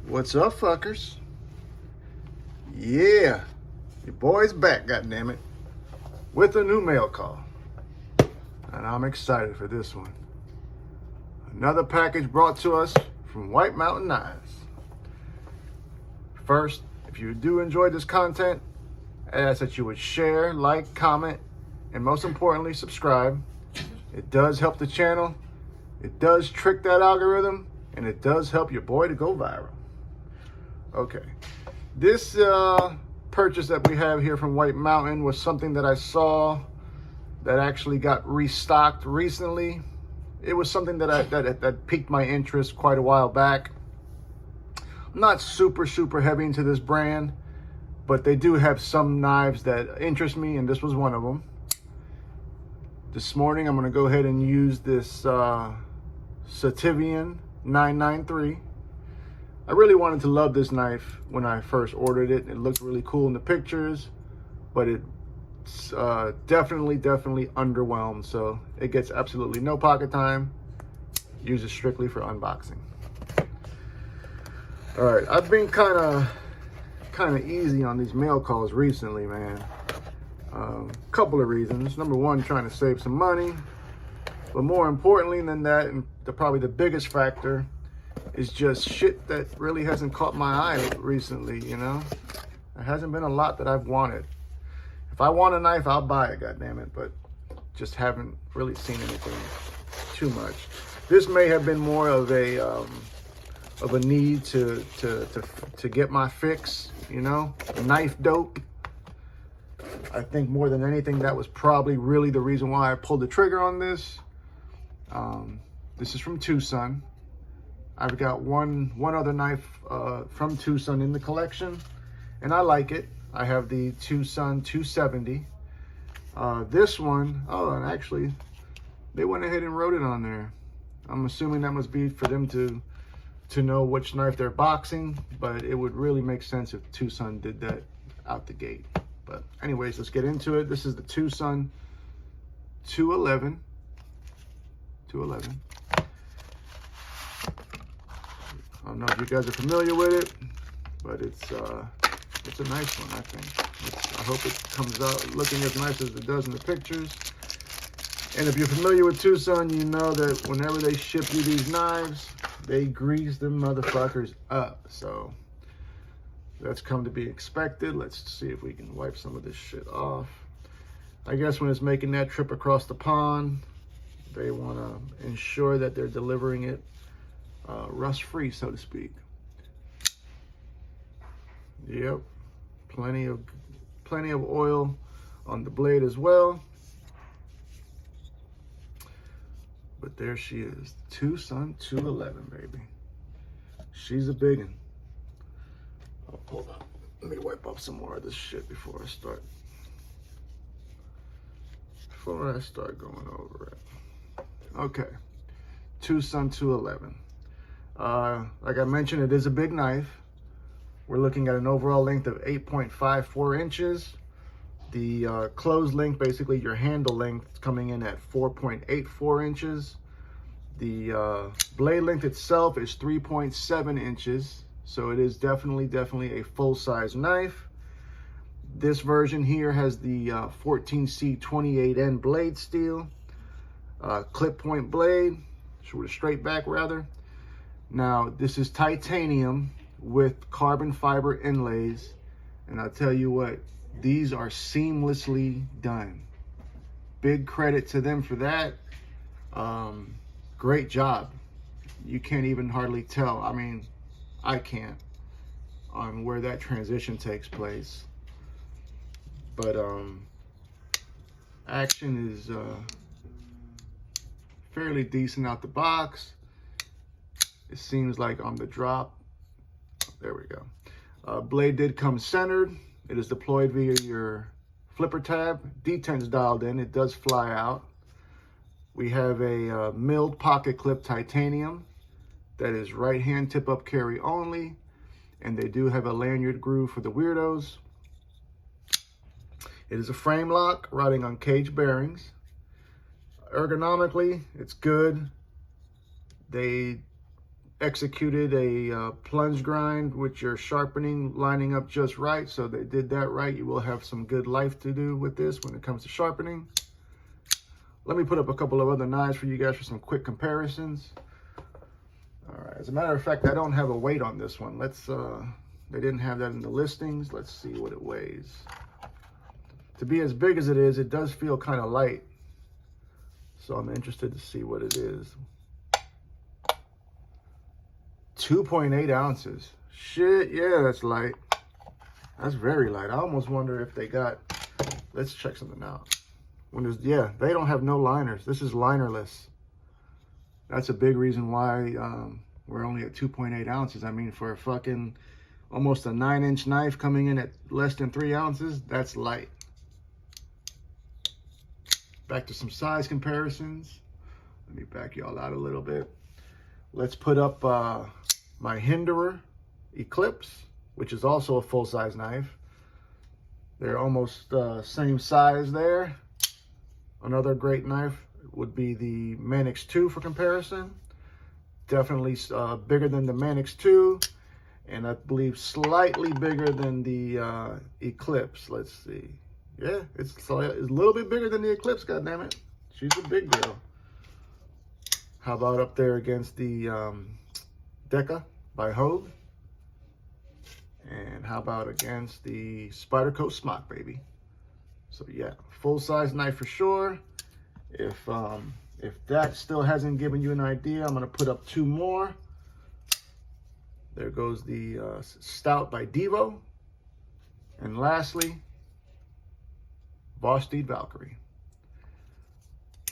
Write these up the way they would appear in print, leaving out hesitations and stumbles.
What's up, fuckers? Yeah, your boy's back, goddammit, with a new mail call. And I'm excited for this one. Another package brought to us from White Mountain Knives. First, if you do enjoy this content, I ask that you would share, like, comment, and most importantly, subscribe. It does help the channel, it does trick that algorithm, and it does help your boy to go viral. Okay, this purchase that we have here from White Mountain was something that I saw that actually got restocked recently. It was something that piqued my interest quite a while back. I'm not super heavy into this brand, but they do have some knives that interest me, and this was one of them. This morning, I'm going to go ahead and use this Sativian 993. I really wanted to love this knife when I first ordered it. It looked really cool in the pictures, but it's definitely underwhelmed. So it gets absolutely no pocket time. Use it strictly for unboxing. All right, I've been kind of easy on these mail calls recently, man. Couple of reasons. Number one, trying to save some money, but more importantly than that, and probably the biggest factor, is just shit that really hasn't caught my eye recently, you know? There hasn't been a lot that I've wanted. If I want a knife, I'll buy it, goddammit, but just haven't really seen anything too much. This may have been more of a need to get my fix, you know? KnifeDope. I think more than anything, that was probably really the reason why I pulled the trigger on this. This is from Twosun. I've got one other knife from Twosun in the collection, and I like it. I have the Twosun 270. This one, oh, and actually, they went ahead and wrote it on there. I'm assuming that must be for them to know which knife they're boxing, but it would really make sense if Twosun did that out the gate. But anyways, let's get into it. This is the Twosun 211. I don't know if you guys are familiar with it, but it's a nice one, I think. I hope it comes out looking as nice as it does in the pictures. And if you're familiar with Twosun, you know that whenever they ship you these knives, they grease them motherfuckers up. So that's come to be expected. Let's see if we can wipe some of this shit off. I guess when it's making that trip across the pond, they want to ensure that they're delivering it rust-free, so to speak. Yep, plenty of oil on the blade as well. But there she is, Twosun 211, baby. She's a big one. Oh, hold on, let me wipe off some more of this shit before I start going over it. Okay, Twosun 211. Like I mentioned, it is a big knife. We're looking at an overall length of 8.54 inches. The closed length, basically your handle length, is coming in at 4.84 inches. The blade length itself is 3.7 inches. So it is definitely a full-size knife. This version here has the 14C 28N blade steel, clip point blade, with a straight back rather. Now, this is titanium with carbon fiber inlays, and I'll tell you what, these are seamlessly done. Big credit to them for that. Great job. You can't even hardly tell. I mean, I can't, on where that transition takes place. But action is fairly decent out the box. It seems like on the drop, there we go. Blade did come centered. It is deployed via your flipper tab. Detent's dialed in, it does fly out. We have a milled pocket clip titanium that is right hand tip up carry only. And they do have a lanyard groove for the weirdos. It is a frame lock riding on cage bearings. Ergonomically, it's good. They executed a plunge grind with your sharpening lining up just right. So they did that right. You will have some good life to do with this when it comes to sharpening. Let me put up a couple of other knives for you guys for some quick comparisons. All right, as a matter of fact, I don't have a weight on this one. They didn't have that in the listings. Let's see what it weighs. To be as big as it is, it does feel kind of light. So I'm interested to see what it is. 2.8 ounces. Shit, yeah, that's light. That's very light. I almost wonder if they got, let's check something out. Yeah, they don't have no liners. This is linerless. That's a big reason why we're only at 2.8 ounces. I mean, for a fucking almost a 9-inch knife coming in at less than 3 ounces, that's light. Back to some size comparisons. Let me back y'all out a little bit. Let's put up my Hinderer Eclipse, which is also a full-size knife. They're almost same size there. Another great knife would be the Manix 2 for comparison. Definitely bigger than the Manix 2, and I believe slightly bigger than the Eclipse. Let's see. Yeah, it's a little bit bigger than the Eclipse, goddammit. She's a big girl. How about up there against the Deca by Hogue? And how about against the Spyderco Smock, baby? So yeah, full-size knife for sure. If that still hasn't given you an idea, I'm gonna put up 2 more. There goes the Stout by Devo. And lastly, Vosteed Valkyrie.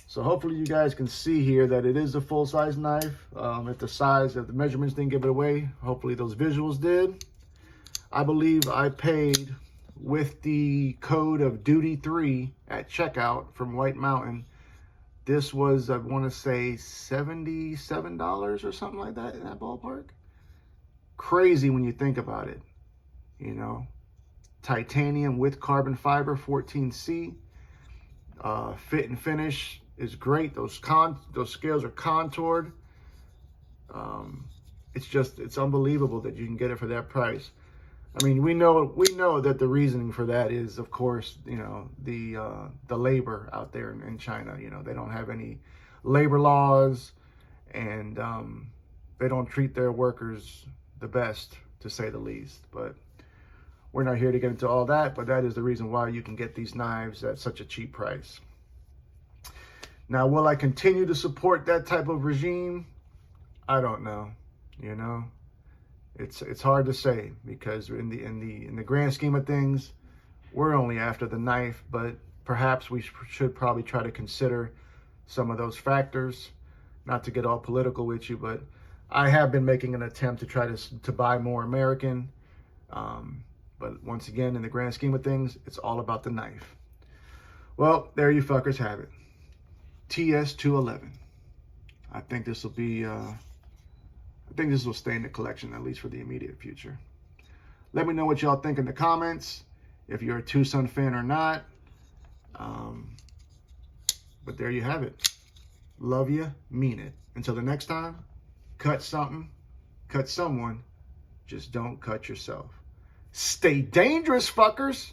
So hopefully you guys can see here that it is a full-size knife. If the measurements didn't give it away, hopefully those visuals did. I believe I paid, with the code of Duty 3 at checkout from White Mountain, this was, I want to say, $77 or something like that, in that ballpark. Crazy when you think about it, you know. Titanium with carbon fiber, 14C. Fit and finish is great. Those scales are contoured. It's unbelievable that you can get it for that price. I mean, we know that the reasoning for that is, of course, you know, the labor out there in China. You know, they don't have any labor laws, and they don't treat their workers the best, to say the least. But we're not here to get into all that, but that is the reason why you can get these knives at such a cheap price. Now, will I continue to support that type of regime? I don't know, you know. It's hard to say, because in the grand scheme of things, we're only after the knife, but perhaps we should probably try to consider some of those factors. Not to get all political with you, but I have been making an attempt to try to buy more American. But once again, in the grand scheme of things, it's all about the knife. Well, there you fuckers have it. TS211. I think this will be... I think this will stay in the collection, at least for the immediate future. Let me know what y'all think in the comments, if you're a Twosun fan or not. But there you have it. Love you, mean it. Until the next time, cut something, cut someone, just don't cut yourself. Stay dangerous, fuckers.